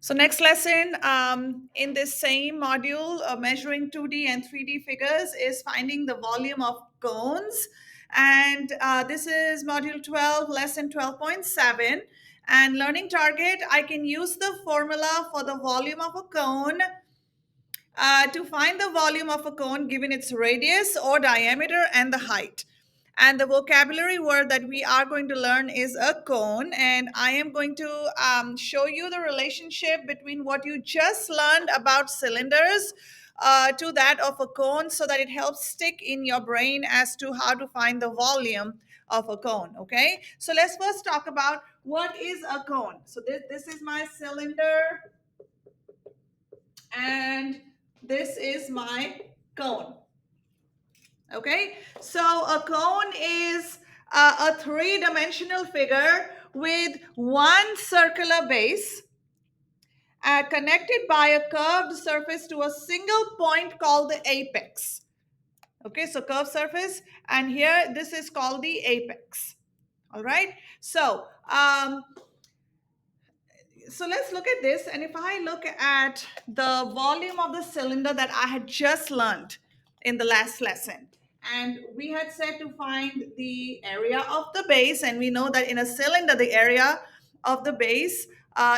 So next lesson in this same module, measuring 2D and 3D figures, is finding the volume of cones. And this is module 12, lesson 12.7. And learning target, I can use the formula for the volume of a cone to find the volume of a cone given its radius or diameter and the height. And the vocabulary word that we are going to learn is a cone. And I am going to show you the relationship between what you just learned about cylinders to that of a cone so that it helps stick in your brain as to how to find the volume of a cone. Okay, so let's first talk about what is a cone. So this is my cylinder and this is my cone. Okay, so a cone is a three-dimensional figure with one circular base connected by a curved surface to a single point called the apex. Okay, so curved surface, and here this is called the apex. All right, so let's look at this. And if I look at the volume of the cylinder that I had just learned in the last lesson, and we had said to find the area of the base, and we know that in a cylinder, the area of the base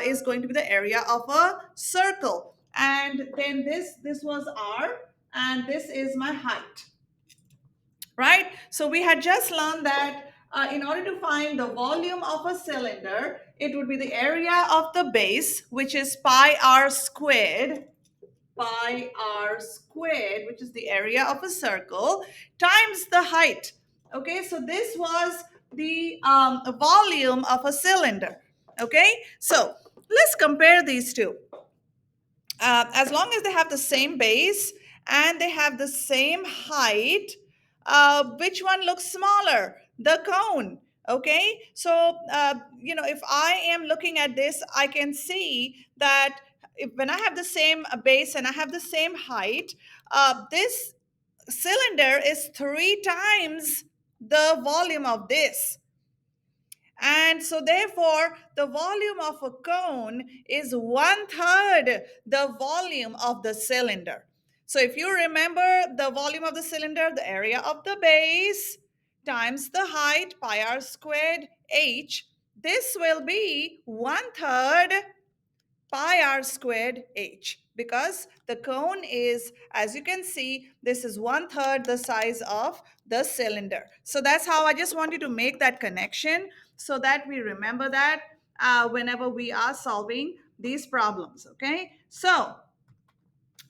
is going to be the area of a circle. And then this was R, and this is my height, right? So we had just learned that in order to find the volume of a cylinder, it would be the area of the base, which is pi r squared, which is the area of a circle, times the height. Okay, so this was the volume of a cylinder. Okay, so let's compare these two. As long as they have the same base and they have the same height, which one looks smaller? The cone. Okay, so if I am looking at this, I can see that when I have the same base and I have the same height, this cylinder is 3 times the volume of this. And so, therefore, the volume of a cone is 1/3 the volume of the cylinder. So, if you remember the volume of the cylinder, the area of the base times the height, pi r squared h, this will be 1/3 pi r squared h, because the cone is, as you can see, this is 1/3 the size of the cylinder. So that's how I just wanted to make that connection so that we remember that whenever we are solving these problems. Okay, so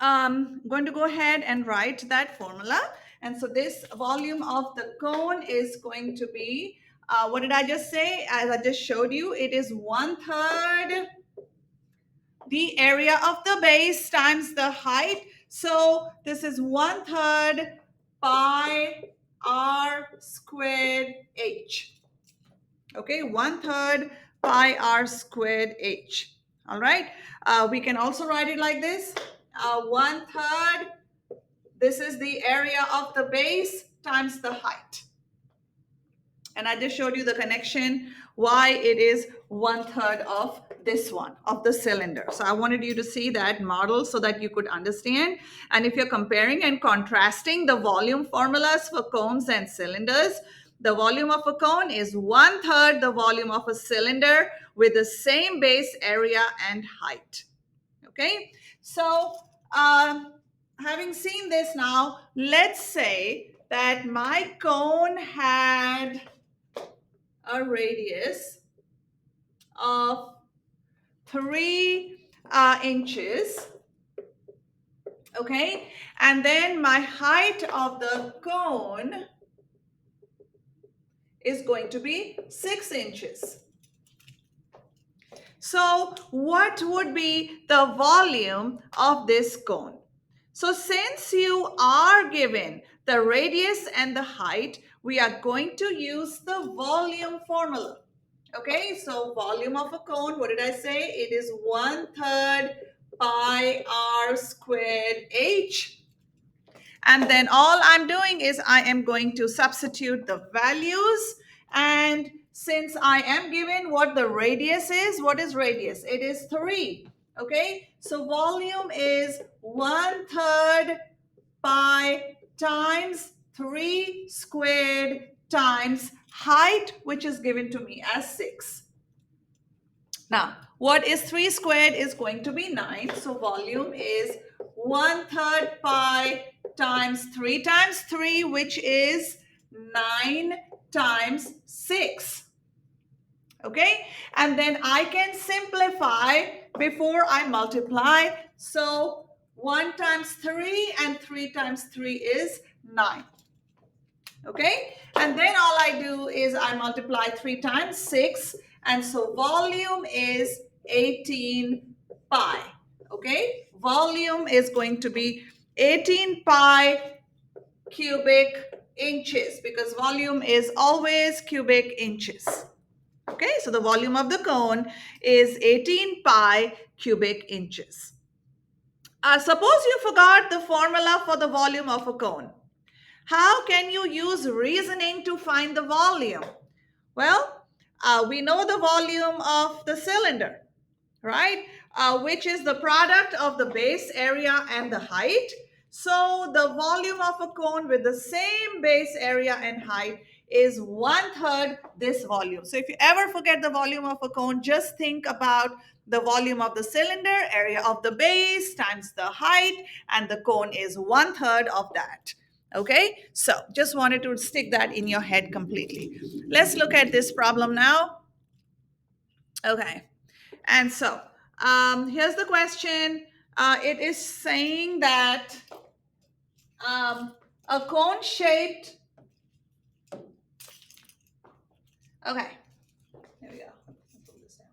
I'm going to go ahead and write that formula. And so this volume of the cone is going to be, what did I just say? As I just showed you, it is 1/3 the area of the base times the height. So this is 1/3 pi r squared h. Okay, 1/3 pi r squared h. All right, we can also write it like this. 1/3, this is the area of the base times the height. And I just showed you the connection why it is 1/3 of this one, of the cylinder. So I wanted you to see that model so that you could understand. And if you're comparing and contrasting the volume formulas for cones and cylinders, the volume of a cone is 1/3 the volume of a cylinder with the same base area and height. Okay, so having seen this now, let's say that my cone had a radius of 3 inches. Okay, and then my height of the cone is going to be 6 inches. So what would be the volume of this cone? So since you are given the radius and the height, we are going to use the volume formula. Okay, so volume of a cone, what did I say? It is 1/3 pi r squared h. And then all I'm doing is I am going to substitute the values. And since I am given what the radius is, what is radius? It is 3. Okay, so volume is 1/3 pi times 3 squared times height, which is given to me as 6. Now, what is 3 squared is going to be 9. So volume is 1/3 pi times 3, which is 9 times 6. Okay, and then I can simplify before I multiply. So 1 times 3 and 3 times 3 is 9. Okay, and then all I do is I multiply 3 times 6, and so volume is 18 pi. Okay, volume is going to be 18 pi cubic inches, because volume is always cubic inches. Okay, so the volume of the cone is 18 pi cubic inches. Suppose you forgot the formula for the volume of a cone. How can you use reasoning to find the volume? Well, we know the volume of the cylinder, right? Which is the product of the base area and the height. So the volume of a cone with the same base area and height is 1/3 this volume. So if you ever forget the volume of a cone, just think about the volume of the cylinder, area of the base times the height, and the cone is 1/3 of that. Okay, so just wanted to stick that in your head completely. Let's look at this problem now. Okay, and so here's the question. It is saying that a cone shaped, okay, here we go. Pull this down.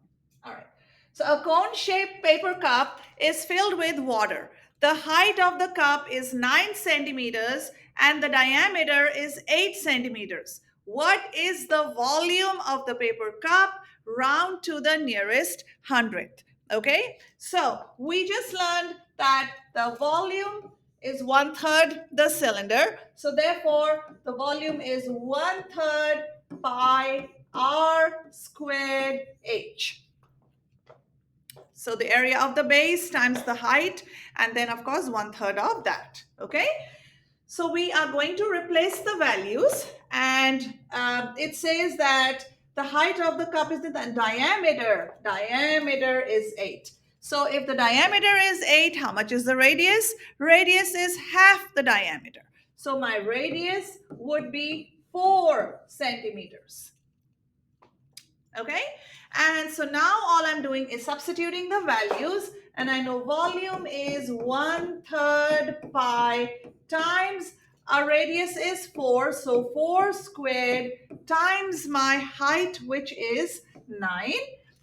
All right. So a cone shaped paper cup is filled with water. The height of the cup is 9 centimeters and the diameter is 8 centimeters. What is the volume of the paper cup? Round to the nearest hundredth. Okay, so we just learned that the volume is 1/3 the cylinder. So therefore, the volume is 1/3 pi r squared h. So the area of the base times the height, and then of course 1/3 of that. Okay, so we are going to replace the values, and it says that the height of the cup is the diameter is 8. So if the diameter is 8, how much is the radius? Radius is half the diameter. So my radius would be 4 centimeters. Okay, and so now all I'm doing is substituting the values, and I know volume is 1/3 pi times our radius is 4, so 4 squared times my height, which is 9,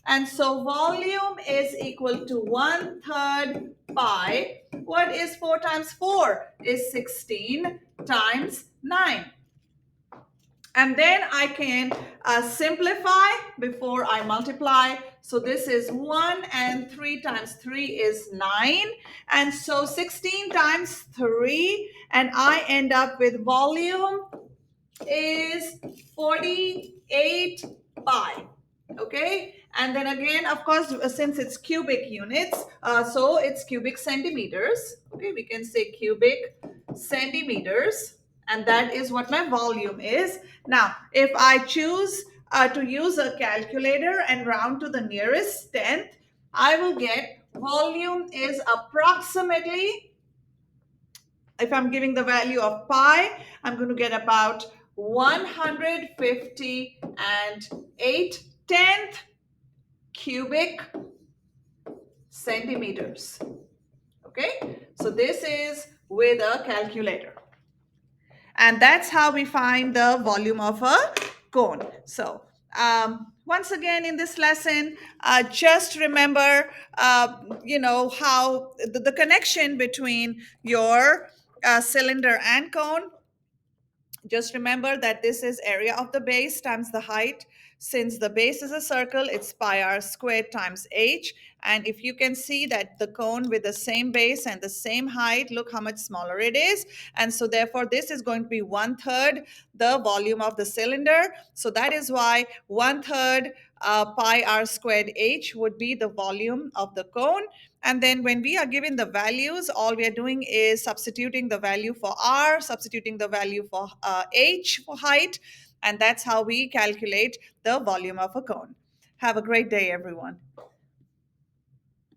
and so volume is equal to 1/3 pi. What is 4 times 4? Is 16 times 9. And then I can simplify before I multiply. So this is 1, and 3 times 3 is 9. And so 16 times 3, and I end up with volume is 48 pi. Okay, and then again, of course, since it's cubic units, so it's cubic centimeters. Okay, we can say cubic centimeters, and that is what my volume is. Now, if I choose to use a calculator and round to the nearest tenth, I will get volume is approximately, if I'm giving the value of pi, I'm going to get about 150 cubic centimeters. Okay, so this is with a calculator. And that's how we find the volume of a cone. So once again in this lesson, just remember, how the connection between your cylinder and cone. Just remember that this is area of the base times the height. Since the base is a circle, it's pi r squared times h. And if you can see that the cone with the same base and the same height, look how much smaller it is. And so therefore, this is going to be 1/3 the volume of the cylinder. So that is why 1/3 pi r squared h would be the volume of the cone. And then when we are given the values, all we are doing is substituting the value for r, substituting the value for h for height, and that's how we calculate the volume of a cone. Have a great day, everyone.